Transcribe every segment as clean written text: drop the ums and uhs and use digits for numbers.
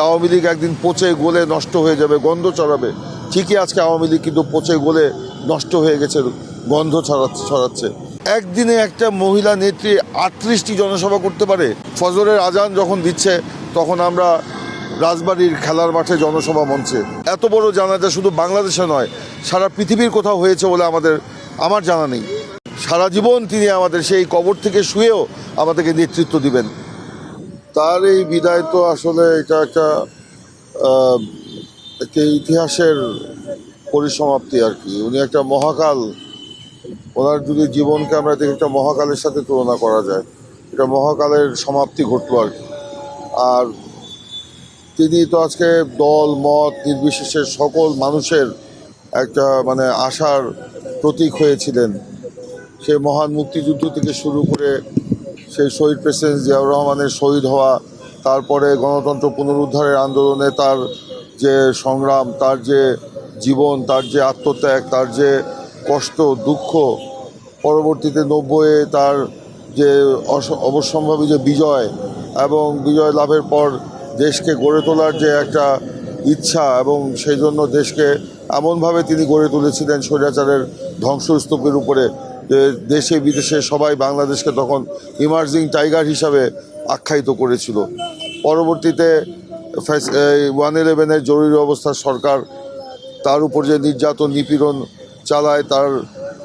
আওয়ামী লীগ একদিন পচে গলে নষ্ট হয়ে যাবে, গন্ধ ছড়াবে। ঠিকই আজকে আওয়ামী লীগ কিন্তু পচে গলে নষ্ট হয়ে গেছে, গন্ধ ছড়াচ্ছে। একদিনে একটা মহিলা নেত্রী ৩৮টি জনসভা করতে পারে। ফজরের আজান যখন দিচ্ছে তখন আমরা রাজবাড়ির খেলার মাঠে জনসভা মঞ্চে। এত বড় জানাজা শুধু বাংলাদেশে নয়, সারা পৃথিবীর কোথাও হয়েছে বলে আমার জানা নেই। সারা জীবন তিনি আমাদের সেই কবর থেকে শুয়েও আমাদেরকে নেতৃত্ব দিবেন। তার এই বিদায় তো আসলে এটা একটা ইতিহাসের পরিসমাপ্তি আর কি। উনি একটা মহাকাল, ওনার যদি জীবনকে আমরা দেখি একটা মহাকালের সাথে তুলনা করা যায়, এটা মহাকালের সমাপ্তি ঘটলো আর কি। আর তিনি তো আজকে দল মত নির্বিশেষে সকল মানুষের একটা আশার প্রতীক হয়েছিলেন। সে মহান মুক্তিযুদ্ধ থেকে শুরু করে সেই শহীদ প্রেসিডেন্ট জিয়াউর রহমানের শহীদ হওয়া, তারপরে গণতন্ত্র পুনরুদ্ধারের আন্দোলনে তার যে সংগ্রাম, তার যে জীবন, তার যে আত্মত্যাগ, তার যে কষ্ট দুঃখ, পরবর্তীতে ৯০-এ তার যে অবশ্যম্ভাবী যে বিজয় এবং বিজয় লাভের পর দেশকে গড়ে তোলার যে একটা ইচ্ছা, এবং সেই জন্য দেশকে এমনভাবে তিনি গড়ে তুলেছিলেন স্বৈরাচারের ধ্বংসস্তূপের উপরে যে দেশে বিদেশে সবাই বাংলাদেশকে তখন ইমার্জিং টাইগার হিসাবে আখ্যায়িত করেছিল। পরবর্তীতে 1/11-এর জরুরি অবস্থার সরকার তার উপর যে নির্যাতন নিপীড়ন চালায়, তার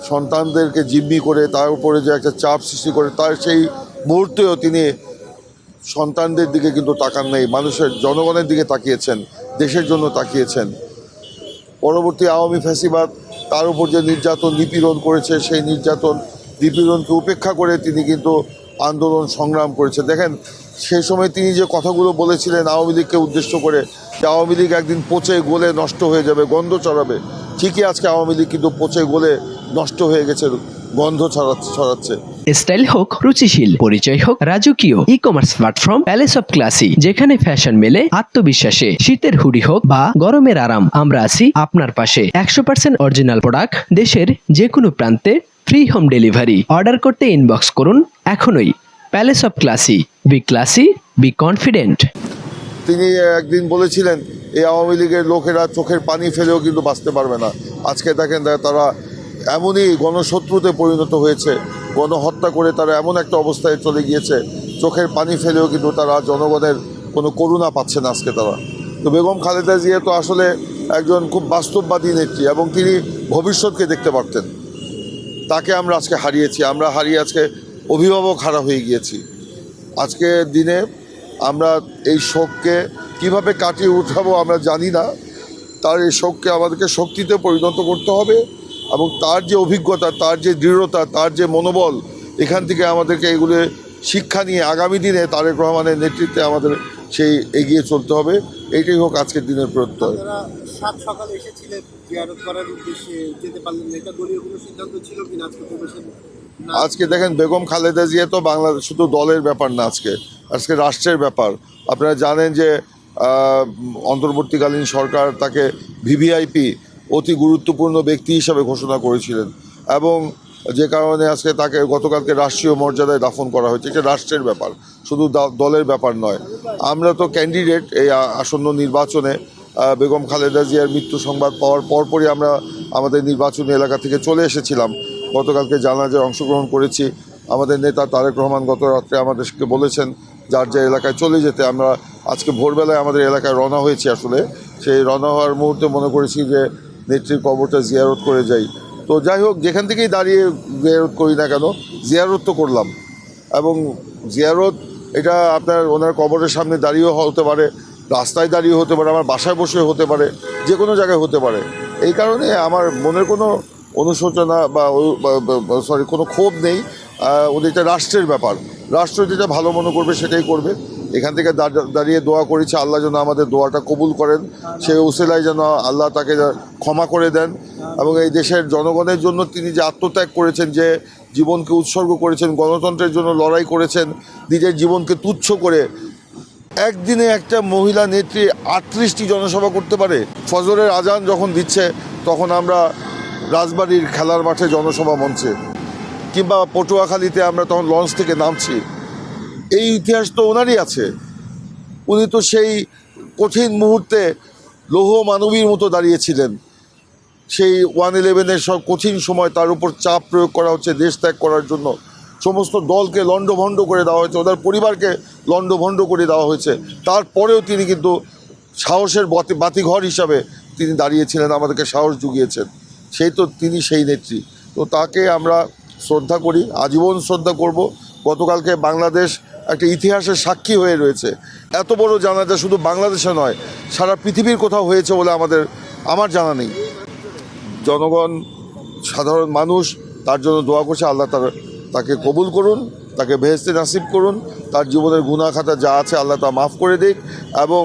সন্তানদেরকে জিম্মি করে তার উপরে যে একটা চাপ সৃষ্টি করে, তার সেই মুহূর্তেও তিনি সন্তানদের দিকে কিন্তু তাকান নেই, মানুষের জনগণের দিকে তাকিয়েছেন, দেশের জন্য তাকিয়েছেন। পরবর্তী আওয়ামী ফ্যাসিবাদ তার উপর যে নির্যাতন নিপীড়ন করেছে, সেই নির্যাতন নিপীড়নকে উপেক্ষা করে তিনি কিন্তু আন্দোলন সংগ্রাম করেছে। দেখেন সেই সময় তিনি যে কথাগুলো বলেছিলেন আওয়ামী লীগকে উদ্দেশ্য করে, যে আওয়ামী লীগ একদিন পচে গলে নষ্ট হয়ে যাবে, গন্ধ ছড়াবে। ঠিকই আজকে আওয়ামী লীগ কিন্তু পচে গলে নষ্ট হয়ে গেছে, গন্ধ ছড়াচ্ছে। স্টাইল হোক রুচিশীল, পরিচয় হোক রাজকীয়, e commerce platform palace of classy, যেখানে ফ্যাশন মেলে আত্মবিশ্বাসে। শীতের হুডি হোক বা গরমের আরাম, আমরা আছি আপনার পাশে। 100% অরিজিনাল প্রোডাক্ট, দেশের যে কোনো প্রান্তে, ফ্রি হোম ডেলিভারি। অর্ডার করতে ইনবক্স করুন এখনই। Palace of classy, B classy, be confident. তিনি একদিন বলেছিলেন এই আওয়ামী লীগের লোকেরা চোখের পানি ফেলেও কিন্তু বাঁচতে পারবে না। আজকে দেখেন তারা এমনই গণশত্রুতে পরিণত হয়েছে, গণহত্যা করে তারা এমন একটা অবস্থায় চলে গিয়েছে, চোখের পানি ফেলেও কিন্তু তারা জনগণের কোনো করুণা পাচ্ছে না আজকে তারা। তো বেগম খালেদা জিয়া তো আসলে একজন খুব বাস্তববাদী নেত্রী, এবং তিনি ভবিষ্যৎকে দেখতে পারতেন। তাকে আমরা আজকে হারিয়েছি, আমরা হারিয়ে আজকে অভিভাবক হারা হয়ে গিয়েছি। আজকের দিনে আমরা এই শোককে কিভাবে কাটিয়ে উঠাবো আমরা জানি না। তার এই শোককে আমাদেরকে শক্তিতে পরিণত করতে হবে, এবং তার যে অভিজ্ঞতা, তার যে দৃঢ়তা, তার যে মনোবল, এখান থেকে আমাদেরকে এগুলো শিক্ষা নিয়ে আগামী দিনে তারেক রহমানের নেতৃত্বে আমাদের সেই এগিয়ে চলতে হবে। এইটাই হোক আজকের দিনের প্রত্যয়। সাত সকালে এসেছিলেন জিয়ারত করার উদ্দেশ্যে, যেতে পারলেন না, এটা দলীয় কোনো সিদ্ধান্ত ছিল কিনা আজকে দেখেন বেগম খালেদা জিয়া তো বাংলাদেশ শুধু দলের ব্যাপার না, আজকে রাষ্ট্রের ব্যাপার। আপনারা জানেন যে অন্তর্বর্তীকালীন সরকার তাকে ভিভিআইপি, অতি গুরুত্বপূর্ণ ব্যক্তি হিসাবে ঘোষণা করেছিলেন, এবং যে কারণে আজকে তাকে গতকালকে রাষ্ট্রীয় মর্যাদায় দাফন করা হয়েছে। এটা রাষ্ট্রের ব্যাপার, শুধু দলের ব্যাপার নয়। আমরা তো ক্যান্ডিডেট এই আসন্ন নির্বাচনে। বেগম খালেদা জিয়ার মৃত্যু সংবাদ পাওয়ার পরপরই আমরা আমাদের নির্বাচনী এলাকা থেকে চলে এসেছিলাম। গতকালকে জানাজায় অংশগ্রহণ করেছি। আমাদের নেতা তারেক রহমান গত রাত্রে আমাদেরকে বলেছেন যার যা এলাকায় চলে যেতে। আমরা আজকে ভোরবেলায় আমাদের এলাকায় রওনা হয়েছি। আসলে সেই রওনা হওয়ার মুহূর্তে মনে করেছি যে নেত্রীর কবরটা জিয়ারত করে যাই। তো যাই হোক, যেখান থেকেই দাঁড়িয়ে জিয়ারত করি না কেন, জিয়ারত তো করলাম। এবং জিয়ারত এটা আপনার ওনার কবরের সামনে দাঁড়িয়েও হতে পারে, রাস্তায় দাঁড়িয়ে হতে পারে, আমার বাসায় বসে হতে পারে, যে কোনো জায়গায় হতে পারে। এই কারণে আমার মনের কোনো অনুশোচনা বা কোনো ক্ষোভ নেই। ওদের রাষ্ট্রের ব্যাপার, রাষ্ট্র যেটা ভালো মনে করবে সেটাই করবে। এখান থেকে দাঁড়িয়ে দোয়া করেছি আল্লাহ যেন আমাদের দোয়াটা কবুল করেন, সেই উসিলায় যেন আল্লাহ তাকে ক্ষমা করে দেন, এবং এই দেশের জনগণের জন্য তিনি যে আত্মত্যাগ করেছেন, যে জীবনকে উৎসর্গ করেছেন, গণতন্ত্রের জন্য লড়াই করেছেন, নিজের জীবনকে তুচ্ছ করে। একদিনে একটা মহিলা নেত্রী ৩৮টি জনসভা করতে পারে। ফজরের আজান যখন দিচ্ছে তখন আমরা রাজবাড়ির খেলার মাঠে জনসভা মঞ্চে, কিংবা পটুয়াখালীতে আমরা তখন লঞ্চ থেকে নামছি। এই ইতিহাস তো ওনারই আছে। উনি তো সেই কঠিন মুহূর্তে লৌহ মানবীর মতো দাঁড়িয়েছিলেন। সেই 1/11-এর সব কঠিন সময় তার উপর চাপ প্রয়োগ করা হচ্ছে দেশ ত্যাগ করার জন্য, সমস্ত দলকে লণ্ডভণ্ড করে দেওয়া হয়েছে, ওদের পরিবারকে লণ্ডভণ্ড করে দেওয়া হয়েছে, তারপরেও তিনি কিন্তু সাহসের বাতিঘর হিসাবে তিনি দাঁড়িয়েছিলেন, আমাদেরকে সাহস জুগিয়েছেন। তিনি সেই নেত্রী। তো তাকে আমরা শ্রদ্ধা করি, আজীবন শ্রদ্ধা করব। গতকালকে বাংলাদেশ একটা ইতিহাসের সাক্ষী হয়ে রয়েছে। এত বড় জানাজা শুধু বাংলাদেশে নয়, সারা পৃথিবীর কোথাও হয়েছে বলে আমার জানা নেই। জনগণ, সাধারণ মানুষ তার জন্য দোয়া করছে। আল্লাহ তাকে কবুল করুন, তাকে বেহেশতে নাসিব করুন, তার জীবনের গুনাহ খাতা যা আছে আল্লাহ তা মাফ করে দিক, এবং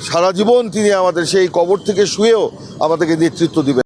সারা জীবন তিনি আমাদের সেই কবর থেকে শুয়েও আমাদেরকে নেতৃত্ব দিবেন।